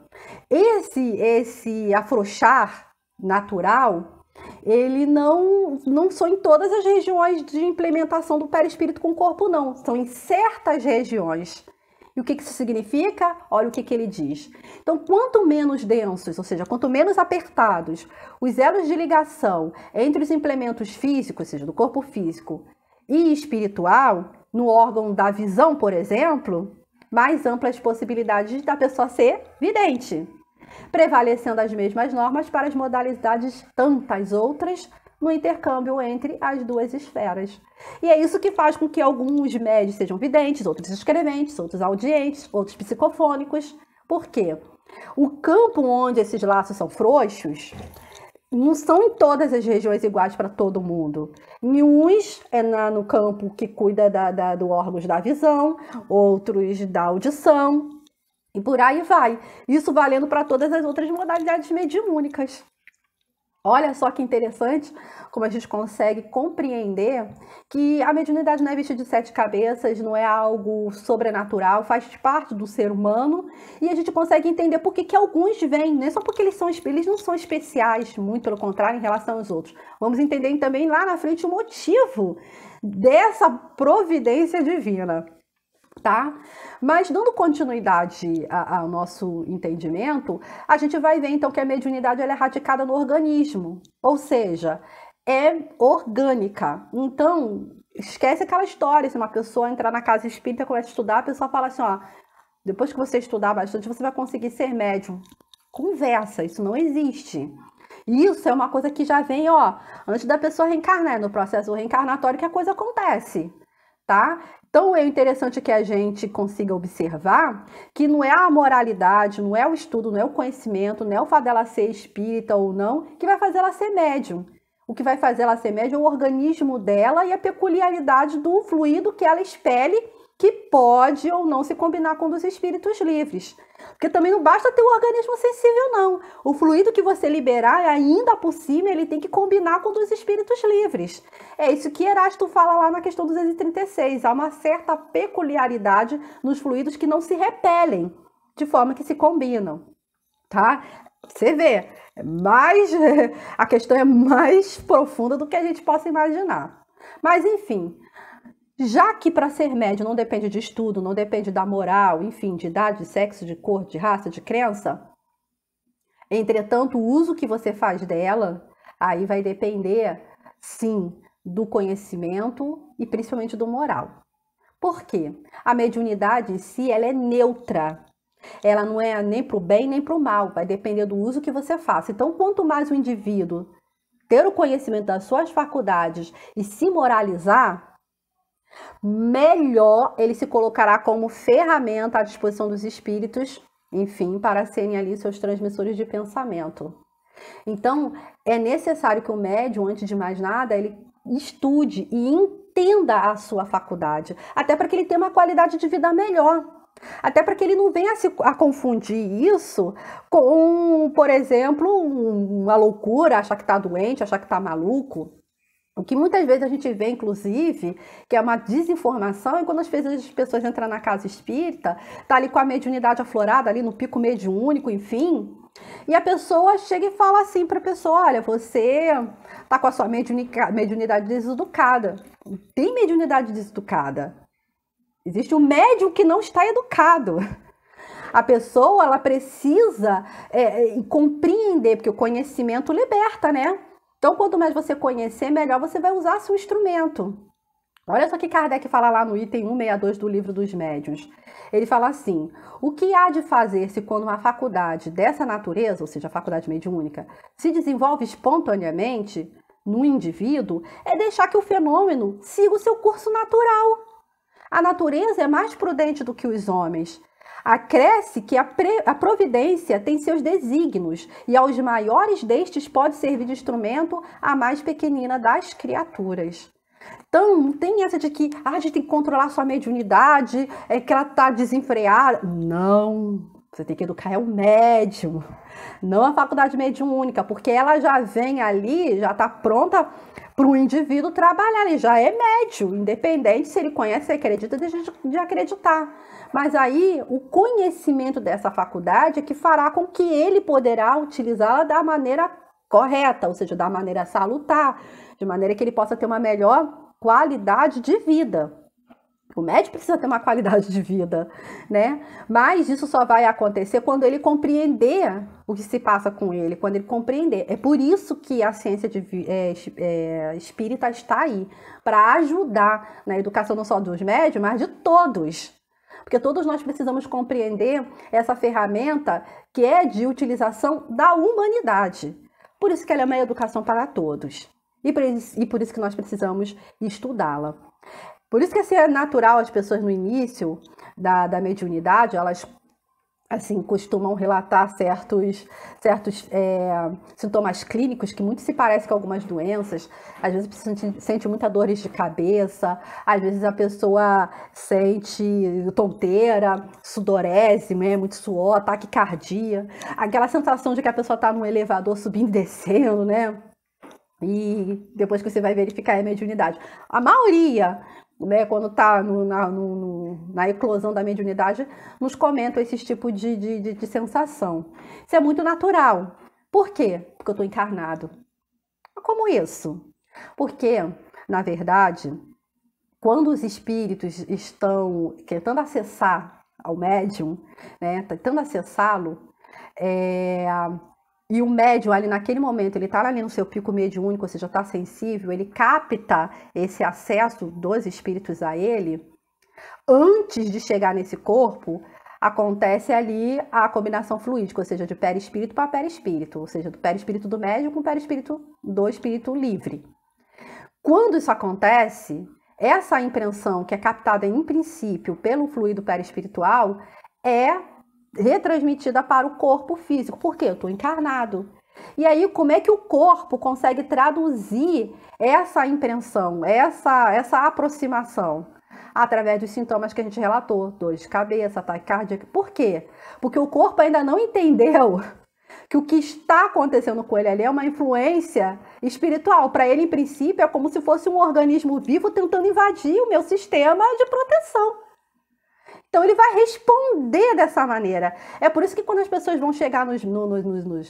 esse afrouxar natural, ele não são em todas as regiões de implementação do perispírito com o corpo, não. São em certas regiões. E o que isso significa? Olha o que ele diz. Então, quanto menos densos, ou seja, quanto menos apertados os elos de ligação entre os implementos físicos, ou seja, do corpo físico e espiritual, no órgão da visão, por exemplo, mais amplas possibilidades da pessoa ser vidente, prevalecendo as mesmas normas para as modalidades tantas outras no intercâmbio entre as duas esferas. E é isso que faz com que alguns médios sejam videntes, outros escreventes, outros audientes, outros psicofônicos. Por quê? O campo onde esses laços são frouxos não são em todas as regiões iguais para todo mundo. Em uns é no campo que cuida do órgãos da visão, outros da audição, e por aí vai. Isso valendo para todas as outras modalidades mediúnicas. Olha só que interessante como a gente consegue compreender que a mediunidade não é bicho de sete cabeças, não é algo sobrenatural, faz parte do ser humano, e a gente consegue entender por que alguns vêm, não é só porque eles não são especiais, muito pelo contrário, em relação aos outros. Vamos entender também lá na frente o motivo dessa providência divina. Tá? Mas dando continuidade ao nosso entendimento, a gente vai ver então que a mediunidade ela é radicada no organismo, ou seja, é orgânica. Então, esquece aquela história, se uma pessoa entrar na casa espírita e começa a estudar, a pessoa fala assim, ó, depois que você estudar bastante, você vai conseguir ser médium. Conversa, isso não existe. Isso é uma coisa que já vem, ó, antes da pessoa reencarnar, no processo reencarnatório que a coisa acontece, tá? Então, é interessante que a gente consiga observar que não é a moralidade, não é o estudo, não é o conhecimento, não é o fato dela ser espírita ou não, que vai fazer ela ser médium. O que vai fazer ela ser médium é o organismo dela e a peculiaridade do fluido que ela expele, que pode ou não se combinar com o dos espíritos livres. Porque também não basta ter um organismo sensível, não. O fluido que você liberar, ainda por cima, ele tem que combinar com o dos espíritos livres. É isso que Erasto fala lá na questão 236. Há uma certa peculiaridade nos fluidos que não se repelem, de forma que se combinam. Tá? Você vê, a questão é mais profunda do que a gente possa imaginar. Mas, enfim, já que para ser médium não depende de estudo, não depende da moral, enfim, de idade, de sexo, de cor, de raça, de crença, entretanto, o uso que você faz dela, aí vai depender, sim, do conhecimento e principalmente do moral. Por quê? A mediunidade em si, ela é neutra. Ela não é nem para o bem nem para o mal, vai depender do uso que você faça. Então, quanto mais o indivíduo ter o conhecimento das suas faculdades e se moralizar, melhor ele se colocará como ferramenta à disposição dos espíritos, enfim, para serem ali seus transmissores de pensamento. Então, é necessário que o médium, antes de mais nada, ele estude e entenda a sua faculdade, até para que ele tenha uma qualidade de vida melhor. Até para que ele não venha a confundir isso com, por exemplo, uma loucura, achar que está doente, achar que está maluco. O que muitas vezes a gente vê, inclusive, que é uma desinformação, e quando às vezes as pessoas entram na casa espírita, tá ali com a mediunidade aflorada, ali no pico mediúnico, enfim, e a pessoa chega e fala assim para a pessoa, olha, você tá com a sua mediunidade deseducada. Não tem mediunidade deseducada. Existe um médium que não está educado. A pessoa, ela precisa compreender, porque o conhecimento liberta, né? Então, quanto mais você conhecer, melhor você vai usar seu instrumento. Olha só que Kardec fala lá no item 162 do Livro dos Médiuns. Ele fala assim, o que há de fazer-se quando uma faculdade dessa natureza, ou seja, a faculdade mediúnica, se desenvolve espontaneamente no indivíduo, é deixar que o fenômeno siga o seu curso natural. A natureza é mais prudente do que os homens. Acresce que a providência tem seus desígnios, e aos maiores destes pode servir de instrumento à mais pequenina das criaturas. Então, não tem essa de que a gente tem que controlar sua mediunidade, que ela está desenfreada. Não, você tem que educar o médium, não a faculdade mediúnica, porque ela já vem ali, já está pronta para o indivíduo trabalhar, ele já é médium, independente se ele conhece, acredita, deixa de acreditar. Mas aí, o conhecimento dessa faculdade é que fará com que ele poderá utilizá-la da maneira correta, ou seja, da maneira salutar, de maneira que ele possa ter uma melhor qualidade de vida. O médico precisa ter uma qualidade de vida, né? Mas isso só vai acontecer quando ele compreender o que se passa com ele, quando ele compreender. É por isso que a ciência espírita está aí, para ajudar na educação não só dos médios, mas de todos. Porque todos nós precisamos compreender essa ferramenta que é de utilização da humanidade. Por isso que ela é uma educação para todos. E por isso que nós precisamos estudá-la. Por isso que assim, é natural as pessoas no início da mediunidade, elas assim, costumam relatar certos sintomas clínicos que muito se parecem com algumas doenças. Às vezes a pessoa sente muita dores de cabeça, às vezes a pessoa sente tonteira, sudorese, né? Muito suor, taquicardia, aquela sensação de que a pessoa está num elevador subindo e descendo, né? E depois que você vai verificar a mediunidade. A maioria, né, quando está na eclosão da mediunidade, nos comentam esse tipo de sensação. Isso é muito natural. Por quê? Porque eu estou encarnado. Como isso? Porque, na verdade, quando os espíritos estão tentando acessar ao médium, né, tentando acessá-lo, e o médium ali naquele momento, ele está ali no seu pico mediúnico, ou seja, está sensível, ele capta esse acesso dos espíritos a ele, antes de chegar nesse corpo, acontece ali a combinação fluídica, ou seja, de perispírito para perispírito, ou seja, do perispírito do médium com o perispírito do espírito livre. Quando isso acontece, essa impressão que é captada em princípio pelo fluido perispiritual é retransmitida para o corpo físico. Por quê? Eu estou encarnado. E aí, como é que o corpo consegue traduzir essa impressão, essa aproximação? Através dos sintomas que a gente relatou, dor de cabeça, ataque cardíaco. Por quê? Porque o corpo ainda não entendeu que o que está acontecendo com ele ali é uma influência espiritual. Para ele, em princípio, é como se fosse um organismo vivo tentando invadir o meu sistema de proteção. Então, ele vai responder dessa maneira. É por isso que quando as pessoas vão chegar nos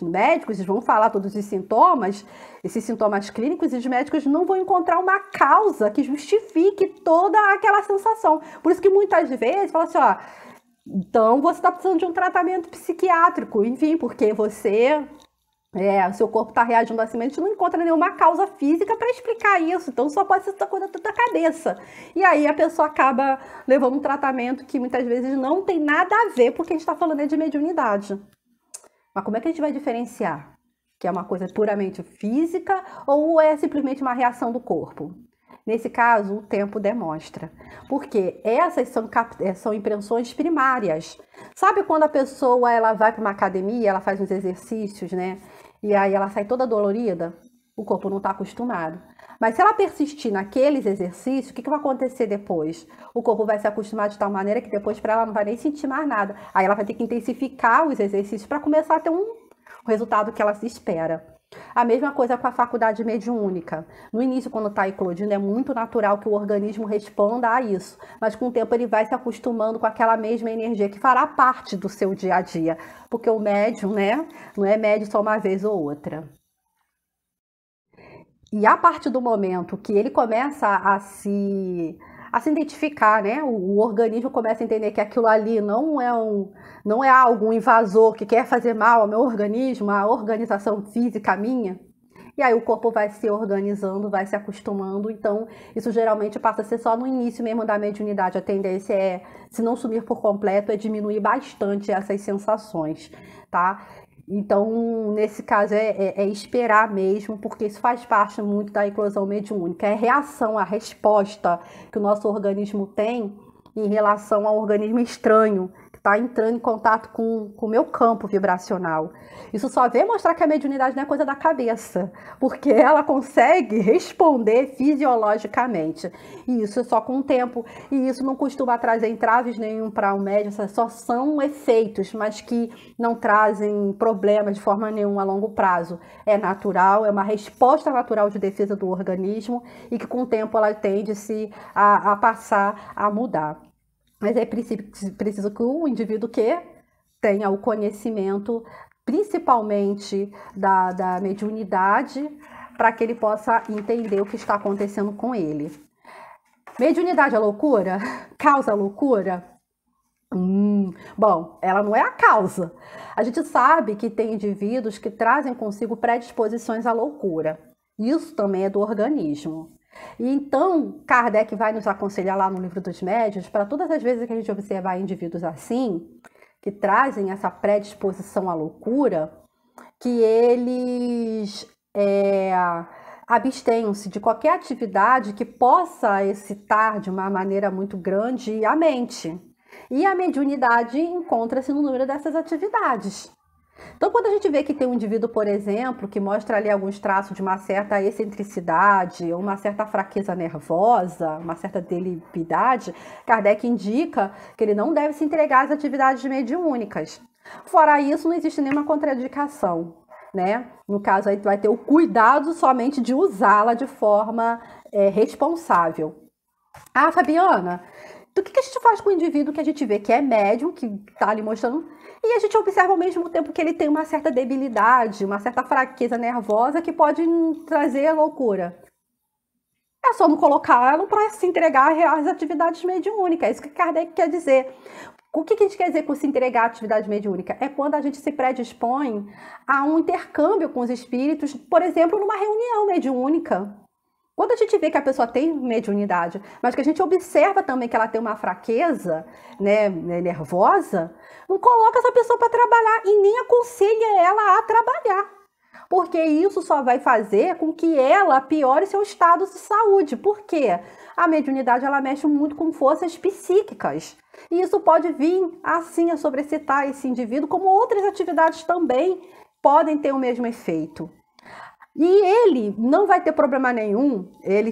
médicos, eles vão falar todos os sintomas, esses sintomas clínicos, e os médicos não vão encontrar uma causa que justifique toda aquela sensação. Por isso que muitas vezes fala assim, ó, então você está precisando de um tratamento psiquiátrico, enfim, porque você O seu corpo está reagindo assim, mas a gente não encontra nenhuma causa física para explicar isso, então só pode ser essa coisa da tua cabeça. E aí a pessoa acaba levando um tratamento que muitas vezes não tem nada a ver, porque a gente está falando de mediunidade. Mas como é que a gente vai diferenciar? Que é uma coisa puramente física ou é simplesmente uma reação do corpo? Nesse caso, o tempo demonstra. Porque essas são impressões primárias. Sabe quando a pessoa ela vai para uma academia, ela faz uns exercícios, né? E aí ela sai toda dolorida? O corpo não está acostumado. Mas se ela persistir naqueles exercícios, o que vai acontecer depois? O corpo vai se acostumar de tal maneira que depois para ela não vai nem sentir mais nada. Aí ela vai ter que intensificar os exercícios para começar a ter um resultado que ela se espera. A mesma coisa com a faculdade mediúnica. No início, quando está eclodindo, é muito natural que o organismo responda a isso. Mas com o tempo ele vai se acostumando com aquela mesma energia que fará parte do seu dia a dia. Porque o médium, né, não é médium só uma vez ou outra. E a partir do momento que ele começa a se identificar, né? O organismo começa a entender que aquilo ali não é algo invasor que quer fazer mal ao meu organismo, a organização física minha. E aí o corpo vai se organizando, vai se acostumando. Então, isso geralmente passa a ser só no início mesmo da mediunidade. A tendência é, se não sumir por completo, é diminuir bastante essas sensações, tá? Então, nesse caso, é esperar mesmo, porque isso faz parte muito da eclosão mediúnica. É a reação, a resposta que o nosso organismo tem em relação ao organismo estranho, que está entrando em contato com o meu campo vibracional. Isso só vem mostrar que a mediunidade não é coisa da cabeça, porque ela consegue responder fisiologicamente. E isso é só com o tempo. E isso não costuma trazer entraves nenhum para o médium, só são efeitos, mas que não trazem problemas de forma nenhuma a longo prazo. É natural, é uma resposta natural de defesa do organismo e que com o tempo ela tende-se a passar a mudar. Mas é preciso que o indivíduo que tenha o conhecimento, principalmente da mediunidade, para que ele possa entender o que está acontecendo com ele. Mediunidade é loucura? Causa loucura? Bom, ela não é a causa. A gente sabe que tem indivíduos que trazem consigo predisposições à loucura. Isso também é do organismo. E então, Kardec vai nos aconselhar lá no Livro dos Médiuns, para todas as vezes que a gente observar indivíduos assim, que trazem essa predisposição à loucura, que eles abstenham-se de qualquer atividade que possa excitar de uma maneira muito grande a mente. E a mediunidade encontra-se no número dessas atividades. Então, quando a gente vê que tem um indivíduo, por exemplo, que mostra ali alguns traços de uma certa excentricidade, ou uma certa fraqueza nervosa, uma certa debilidade, Kardec indica que ele não deve se entregar às atividades mediúnicas. Fora isso, não existe nenhuma contraindicação, né? No caso, aí vai ter o cuidado somente de usá-la de forma responsável. Ah, Fabiana, o que a gente faz com o indivíduo que a gente vê que é médium, que está ali mostrando, e a gente observa ao mesmo tempo que ele tem uma certa debilidade, uma certa fraqueza nervosa que pode trazer loucura? É só não colocá-lo para se entregar às atividades mediúnicas. É isso que Kardec quer dizer. O que a gente quer dizer com se entregar à atividade mediúnica? É quando a gente se predispõe a um intercâmbio com os espíritos, por exemplo, numa reunião mediúnica. Quando a gente vê que a pessoa tem mediunidade, mas que a gente observa também que ela tem uma fraqueza, né, nervosa, não coloca essa pessoa para trabalhar e nem aconselha ela a trabalhar. Porque isso só vai fazer com que ela piore seu estado de saúde. Por quê? A mediunidade ela mexe muito com forças psíquicas. E isso pode vir, assim, a sobrecitar esse indivíduo, como outras atividades também podem ter o mesmo efeito. E ele não vai ter problema nenhum, ele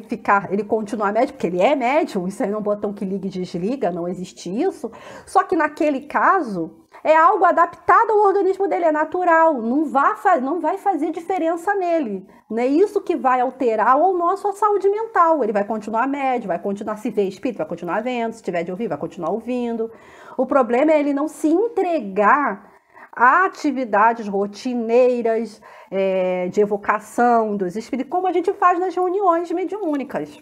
continuar médium, porque ele é médium, isso aí não é um botão que liga e desliga, não existe isso. Só que naquele caso, é algo adaptado ao organismo dele, é natural, não vai fazer diferença nele. Não é isso que vai alterar a nossa saúde mental. Ele vai continuar médium, vai continuar se ver espírito, vai continuar vendo, se tiver de ouvir, vai continuar ouvindo. O problema é ele não se entregar a atividades rotineiras de evocação dos espíritos, como a gente faz nas reuniões mediúnicas.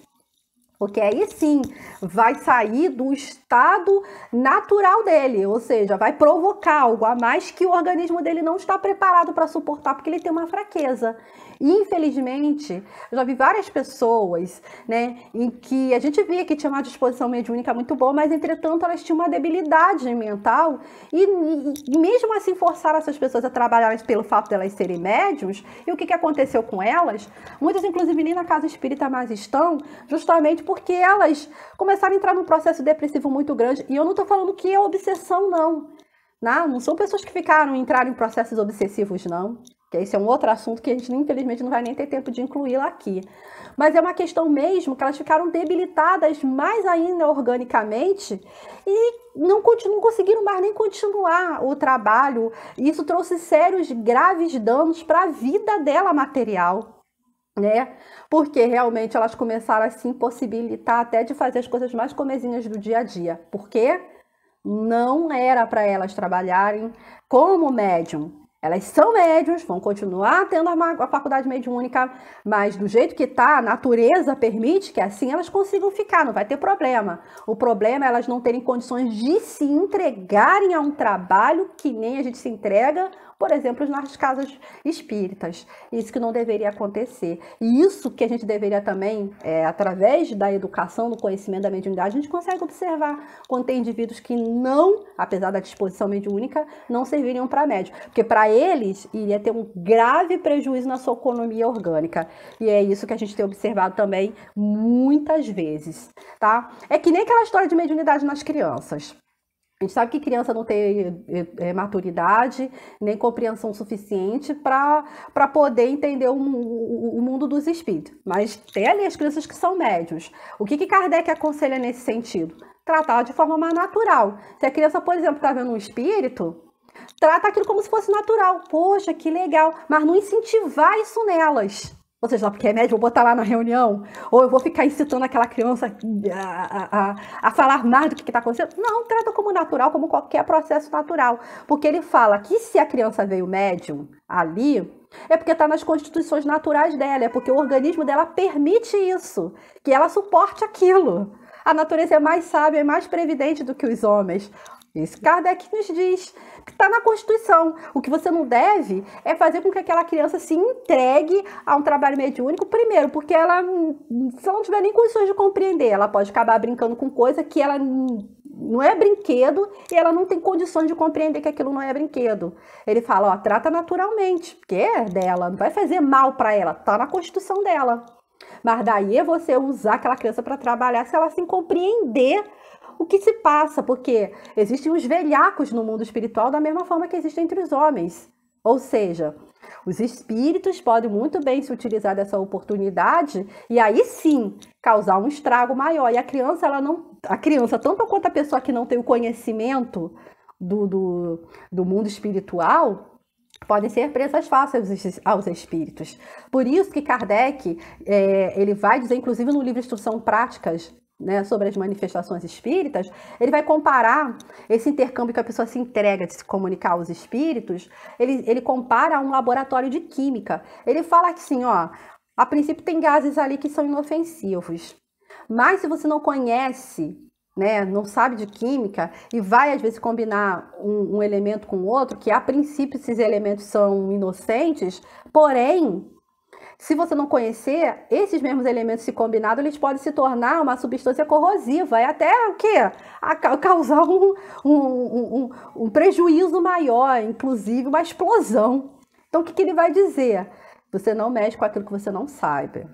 Porque aí sim vai sair do estado natural dele, ou seja, vai provocar algo a mais que o organismo dele não está preparado para suportar, porque ele tem uma fraqueza. E, infelizmente, eu já vi várias pessoas, né, em que a gente via que tinha uma disposição mediúnica muito boa, mas, entretanto, elas tinham uma debilidade mental e mesmo assim forçaram essas pessoas a trabalharem pelo fato de elas serem médiums. E o que aconteceu com elas? Muitas, inclusive, nem na casa espírita mais estão, justamente porque elas começaram a entrar num processo depressivo muito grande. E eu não estou falando que é obsessão, não. Não são pessoas que entraram em processos obsessivos, não. Que esse é um outro assunto que a gente, infelizmente, não vai nem ter tempo de incluir lá aqui. Mas é uma questão mesmo que elas ficaram debilitadas mais ainda organicamente e não conseguiram mais nem continuar o trabalho. Isso trouxe sérios, graves danos para a vida dela material, né? Porque realmente elas começaram a se impossibilitar até de fazer as coisas mais comezinhas do dia a dia. Por quê? Não era para elas trabalharem como médium. Elas são médiuns, vão continuar tendo a faculdade mediúnica, mas do jeito que está, a natureza permite que assim elas consigam ficar, não vai ter problema. O problema é elas não terem condições de se entregarem a um trabalho que nem a gente se entrega, por exemplo, nas casas espíritas. Isso que não deveria acontecer. E isso que a gente deveria também, através da educação, do conhecimento da mediunidade, a gente consegue observar quando tem indivíduos que não, apesar da disposição mediúnica, não serviriam para médium. Porque para eles iria ter um grave prejuízo na sua economia orgânica. E é isso que a gente tem observado também muitas vezes, tá? É que nem aquela história de mediunidade nas crianças. A gente sabe que criança não tem maturidade, nem compreensão suficiente para poder entender o mundo dos espíritos. Mas tem ali as crianças que são médiuns. O que Kardec aconselha nesse sentido? Tratar de forma mais natural. Se a criança, por exemplo, está vendo um espírito, trata aquilo como se fosse natural. Poxa, que legal. Mas não incentivar isso nelas. Ou seja, porque é médium, vou botar lá na reunião, ou eu vou ficar incitando aquela criança a falar mais do que está acontecendo. Não, trata como natural, como qualquer processo natural. Porque ele fala que se a criança veio médium ali, é porque está nas constituições naturais dela, é porque o organismo dela permite isso, que ela suporte aquilo. A natureza é mais sábia e mais previdente do que os homens. Isso Kardec nos diz, que está na Constituição. O que você não deve é fazer com que aquela criança se entregue a um trabalho mediúnico, primeiro, porque ela, se ela não tiver nem condições de compreender, ela pode acabar brincando com coisa que ela não é brinquedo e ela não tem condições de compreender que aquilo não é brinquedo. Ele fala, trata naturalmente, porque é dela, não vai fazer mal para ela, está na Constituição dela. Mas daí é você usar aquela criança para trabalhar se ela sem compreender o que se passa, porque existem os velhacos no mundo espiritual da mesma forma que existem entre os homens. Ou seja, os espíritos podem muito bem se utilizar dessa oportunidade e aí sim causar um estrago maior. E a criança, tanto quanto a pessoa que não tem o conhecimento do mundo espiritual, podem ser presas fáceis aos espíritos. Por isso que Kardec, ele vai dizer, inclusive no livro Instrução Práticas, né, sobre as manifestações espíritas, ele vai comparar esse intercâmbio que a pessoa se entrega de se comunicar aos espíritos, ele compara a um laboratório de química. Ele fala que assim, a princípio tem gases ali que são inofensivos, mas se você não conhece, né, não sabe de química e vai às vezes combinar um elemento com o outro, que a princípio esses elementos são inocentes, porém, se você não conhecer, esses mesmos elementos se combinados, eles podem se tornar uma substância corrosiva e até o quê? Causar um prejuízo maior, inclusive uma explosão. Então, o que ele vai dizer? Você não mexe com aquilo que você não saiba.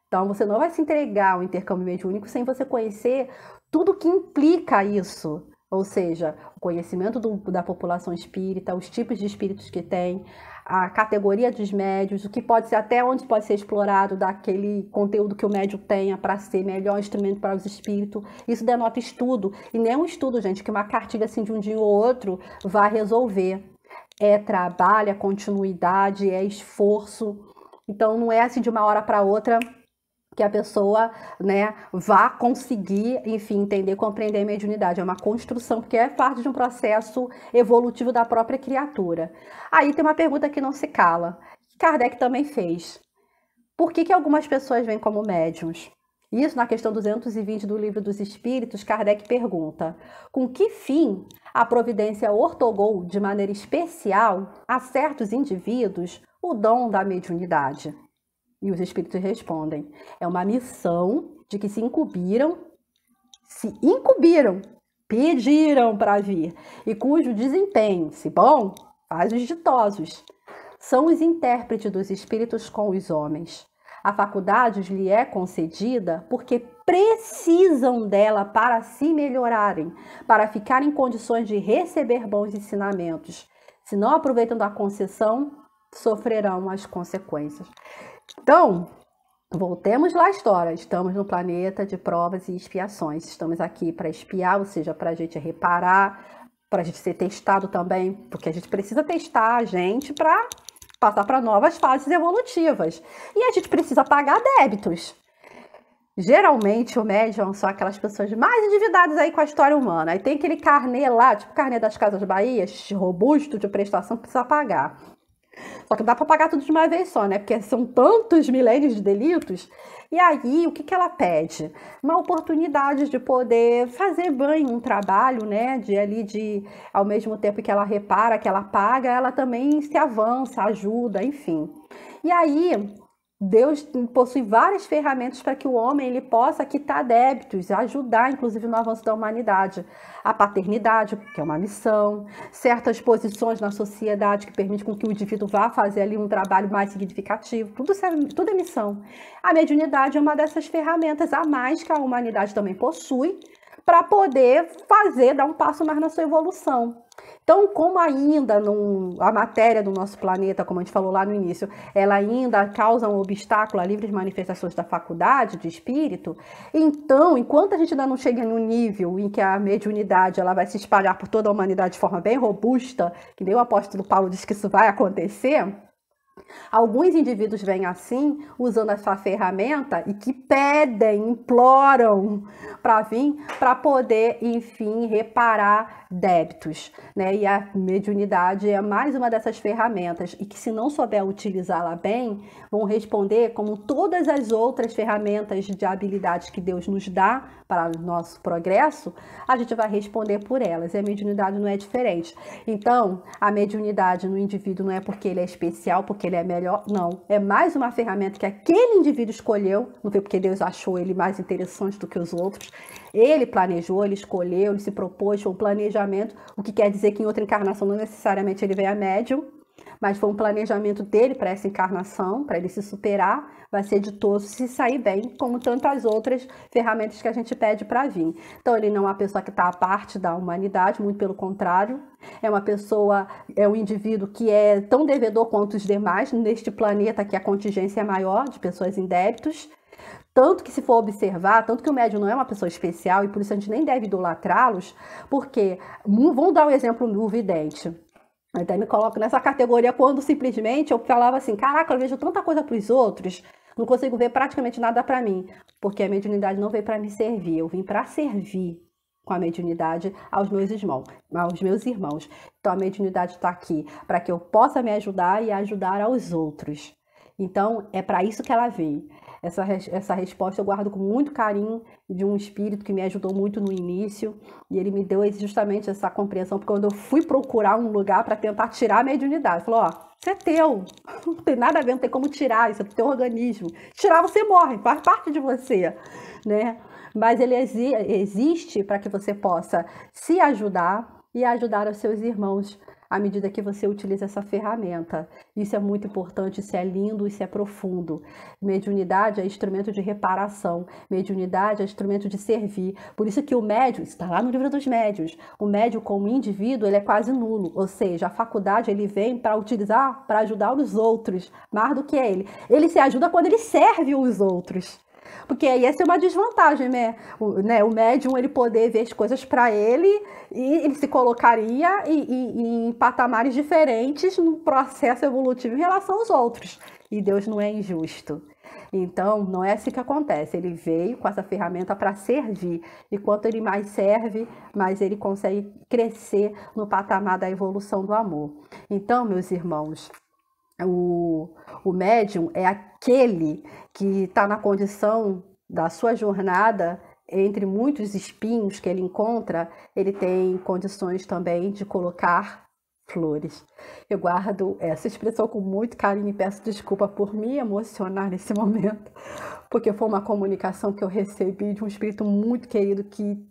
Então, você não vai se entregar ao intercâmbio mediúnico sem você conhecer tudo que implica isso. Ou seja, o conhecimento da população espírita, os tipos de espíritos que tem, a categoria dos médios, o que pode ser, até onde pode ser explorado daquele conteúdo que o médium tenha para ser melhor instrumento para os espíritos. Isso denota estudo. E nem é um estudo, gente, que uma cartilha assim de um dia ou outro vai resolver. É trabalho, é continuidade, é esforço. Então, não é assim de uma hora para outra que a pessoa, né, vá conseguir, enfim, entender, compreender a mediunidade. É uma construção, porque é parte de um processo evolutivo da própria criatura. Aí tem uma pergunta que não se cala, que Kardec também fez. Por que algumas pessoas vêm como médiuns? Isso na questão 220 do Livro dos Espíritos, Kardec pergunta: com que fim a providência ortogou de maneira especial a certos indivíduos o dom da mediunidade? E os espíritos respondem: é uma missão de que se incumbiram, pediram para vir, e cujo desempenho, se bom, faz os ditosos. São os intérpretes dos espíritos com os homens. A faculdade lhe é concedida porque precisam dela para se melhorarem, para ficar em condições de receber bons ensinamentos. Se não aproveitam da concessão, sofrerão as consequências. Então, voltemos lá à história. Estamos no planeta de provas e expiações. Estamos aqui para expiar, ou seja, para a gente reparar, para a gente ser testado também, porque a gente precisa testar a gente para passar para novas fases evolutivas. E a gente precisa pagar débitos. Geralmente, o médium são aquelas pessoas mais endividadas aí com a história humana. Aí tem aquele carnê lá, tipo carnê das Casas Bahia, robusto de prestação, que precisa pagar. Só que não dá para pagar tudo de uma vez só, né? Porque são tantos milênios de delitos. E aí, o que ela pede? Uma oportunidade de poder fazer bem um trabalho, né? Ao mesmo tempo que ela repara, que ela paga, ela também se avança, ajuda, enfim. E aí, Deus possui várias ferramentas para que o homem ele possa quitar débitos, ajudar, inclusive, no avanço da humanidade. A paternidade, que é uma missão, certas posições na sociedade que permitem com que o indivíduo vá fazer ali um trabalho mais significativo. Tudo é missão. A mediunidade é uma dessas ferramentas a mais que a humanidade também possui para poder dar um passo mais na sua evolução. Então, como ainda a matéria do nosso planeta, como a gente falou lá no início, ela ainda causa um obstáculo a livres manifestações da faculdade de espírito, então, enquanto a gente ainda não chega no nível em que a mediunidade ela vai se espalhar por toda a humanidade de forma bem robusta, que nem o apóstolo Paulo diz que isso vai acontecer, alguns indivíduos vêm assim, usando essa ferramenta e que pedem, imploram para vir, para poder, enfim, reparar débitos, né? E a mediunidade é mais uma dessas ferramentas e que, se não souber utilizá-la bem, vão responder como todas as outras ferramentas de habilidades que Deus nos dá para o nosso progresso, a gente vai responder por elas. E a mediunidade não é diferente. Então, a mediunidade no indivíduo não é porque ele é especial, porque ele é melhor, não. É mais uma ferramenta que aquele indivíduo escolheu, não foi porque Deus achou ele mais interessante do que os outros. Ele planejou, ele escolheu, ele se propôs, foi um planejamento, o que quer dizer que em outra encarnação não necessariamente ele venha médium, mas foi um planejamento dele para essa encarnação, para ele se superar, vai ser ditoso se sair bem, como tantas outras ferramentas que a gente pede para vir. Então, ele não é uma pessoa que está à parte da humanidade, muito pelo contrário, é um indivíduo que é tão devedor quanto os demais, neste planeta que a contingência é maior de pessoas em débitos. Tanto que, se for observar, tanto que o médium não é uma pessoa especial e por isso a gente nem deve idolatrá-los, porque, vamos dar um exemplo do vidente. Eu até me coloco nessa categoria quando simplesmente eu falava assim, caraca, eu vejo tanta coisa para os outros, não consigo ver praticamente nada para mim, porque a mediunidade não veio para me servir, eu vim para servir com a mediunidade aos meus irmãos. Então a mediunidade está aqui para que eu possa me ajudar e ajudar aos outros. Então é para isso que ela veio. Essa resposta eu guardo com muito carinho de um espírito que me ajudou muito no início e ele me deu justamente essa compreensão, porque quando eu fui procurar um lugar para tentar tirar a mediunidade, falou, ó, isso é teu, não tem nada a ver, não tem como tirar, isso é do teu organismo. Tirar você morre, faz parte de você, né? Mas ele existe para que você possa se ajudar e ajudar os seus irmãos à medida que você utiliza essa ferramenta. Isso é muito importante, isso é lindo, isso é profundo. Mediunidade é instrumento de reparação, mediunidade é instrumento de servir. Por isso que o médium, está lá no livro dos médiuns, o médium como indivíduo, ele é quase nulo, ou seja, a faculdade ele vem para utilizar, para ajudar os outros, mais do que ele. Ele se ajuda quando ele serve os outros. Porque aí ia ser uma desvantagem, né? O médium, ele poder ver as coisas para ele e ele se colocaria em patamares diferentes no processo evolutivo em relação aos outros. E Deus não é injusto. Então, não é assim que acontece. Ele veio com essa ferramenta para servir. E quanto ele mais serve, mais ele consegue crescer no patamar da evolução do amor. Então, meus irmãos, o médium é aquele que está na condição da sua jornada, entre muitos espinhos que ele encontra, ele tem condições também de colocar flores. Eu guardo essa expressão com muito carinho e peço desculpa por me emocionar nesse momento, porque foi uma comunicação que eu recebi de um espírito muito querido que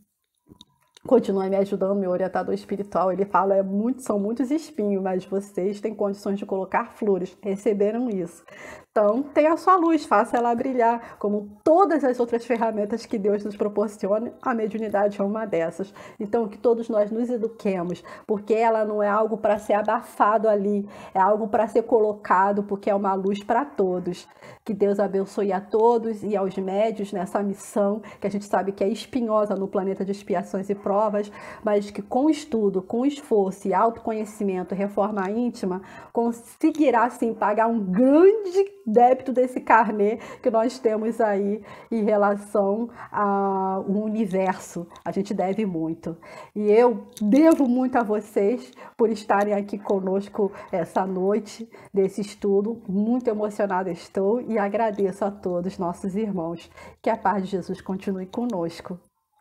continua me ajudando, meu orientador espiritual. Ele fala, são muitos espinhos, mas vocês têm condições de colocar flores. Receberam isso. Então, tenha a sua luz, faça ela brilhar, como todas as outras ferramentas que Deus nos proporciona, a mediunidade é uma dessas. Então, que todos nós nos eduquemos, porque ela não é algo para ser abafado ali, é algo para ser colocado, porque é uma luz para todos. Que Deus abençoe a todos e aos médios nessa missão, que a gente sabe que é espinhosa no planeta de expiações e provas, mas que com estudo, com esforço e autoconhecimento, reforma íntima, conseguirá sim pagar um grande débito desse carnê que nós temos aí em relação ao universo. A gente deve muito. E eu devo muito a vocês por estarem aqui conosco essa noite desse estudo. Muito emocionada estou e agradeço a todos nossos irmãos. Que a paz de Jesus continue conosco.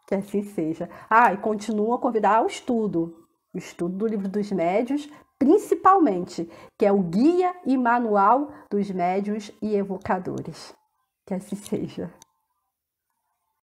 Que assim seja. E continuo a convidar ao estudo. O estudo do Livro dos Médiuns, principalmente, que é o Guia e Manual dos Médiuns e Evocadores. Que assim seja.